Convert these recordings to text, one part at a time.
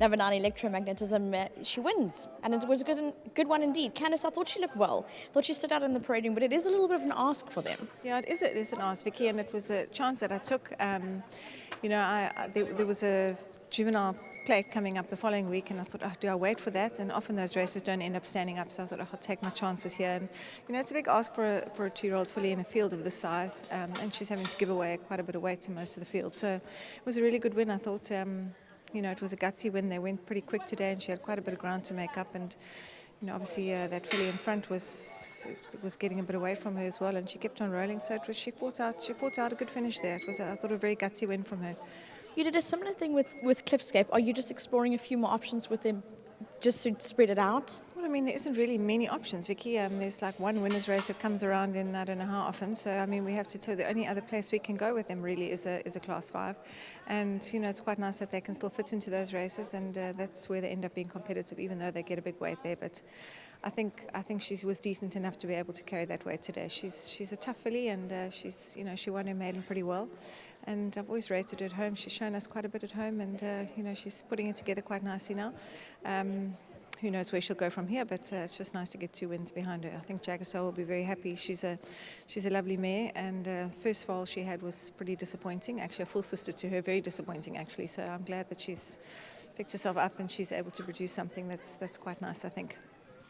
Number 9, Electromagnetism, she wins. And it was a good one indeed. Candice, I thought she looked well. Thought she stood out in the parading, but it is a little bit of an ask for them. Yeah, it is an ask, Vicky, and it was a chance that I took. There was a juvenile plate coming up the following week, and I thought, do I wait for that? And often those races don't end up standing up, so I thought, I'll take my chances here. And it's a big ask for a 2-year-old filly in a field of this size, and she's having to give away quite a bit of weight to most of the field. So it was a really good win. I thought, it was a gutsy win. They went pretty quick today, and she had quite a bit of ground to make up. And obviously that filly in front was getting a bit away from her as well, and she kept on rolling. So she fought out a good finish there. It was, I thought, a very gutsy win from her. You did a similar thing with Cliffscape. Are you just exploring a few more options with them just to spread it out? Well, there isn't really many options, Vicky. There's like one winner's race that comes around in I don't know how often. So, we have to tell the only other place we can go with them really is a Class 5. And, it's quite nice that they can still fit into those races, and that's where they end up being competitive, even though they get a big weight there. But I think she was decent enough to be able to carry that weight today. She's a tough filly, and she won her maiden pretty well. And I've always rated her at home. She's shown us quite a bit at home, and she's putting it together quite nicely now. Who knows where she'll go from here, but it's just nice to get 2 wins behind her. I think Jagger will be very happy. She's a lovely mare, and first foal she had was pretty disappointing. Actually, a full sister to her, very disappointing actually. So I'm glad that she's picked herself up and she's able to produce something that's quite nice, I think.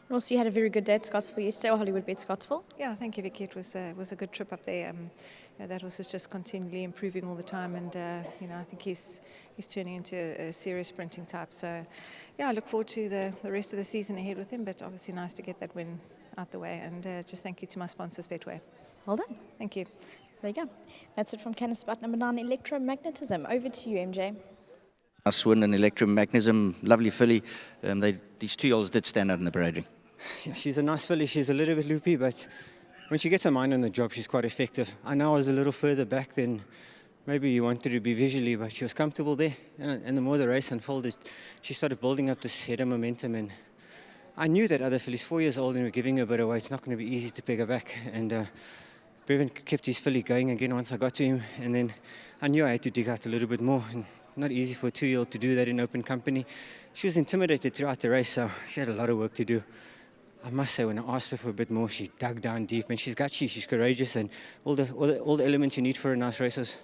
Also, you had a very good day at Scottsville yesterday, or Hollywoodbets Scottsville. Yeah, thank you, Vicky. It was a good trip up there. That horse is just continually improving all the time, and I think he's turning into a serious sprinting type. So, yeah, I look forward to the rest of the season ahead with him. But obviously, nice to get that win out the way. And just thank you to my sponsors, Betway. Well done. Thank you. There you go. That's it from Candice about number 9, Electromagnetism. Over to you, MJ. Nice win in Electromagnetism, lovely filly. These 2-year-olds did stand out in the parading. Yeah, she's a nice filly. She's a little bit loopy, but when she gets her mind on the job, she's quite effective. I know I was a little further back than maybe you wanted to be visually, but she was comfortable there. And the more the race unfolded, she started building up this head of momentum. And I knew that other filly's 4 years old and we're giving her a bit of weight. It's not going to be easy to peg her back. And Brevin kept his filly going again once I got to him. And then I knew I had to dig out a little bit more. And not easy for a 2-year-old to do that in open company. She was intimidated throughout the race, so she had a lot of work to do. I must say, when I asked her for a bit more, she dug down deep, and she's gutsy, she's courageous, and all the elements you need for a nice racehorse.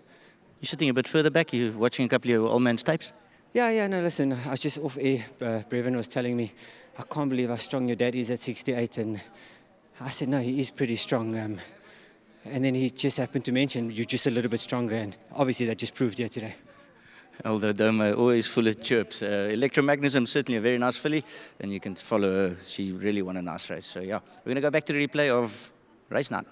You're sitting a bit further back. You're watching a couple of your old man's tapes. Yeah. No, listen, I was just off air. Brevin was telling me, I can't believe how strong your dad is at 68, and I said, no, he is pretty strong. And then he just happened to mention you're just a little bit stronger, and obviously that just proved here today. Although Doma always full of chirps. Electromagnetism, certainly a very nice filly, and you can follow her. She really won a nice race. So yeah, we're going to go back to the replay of race 9.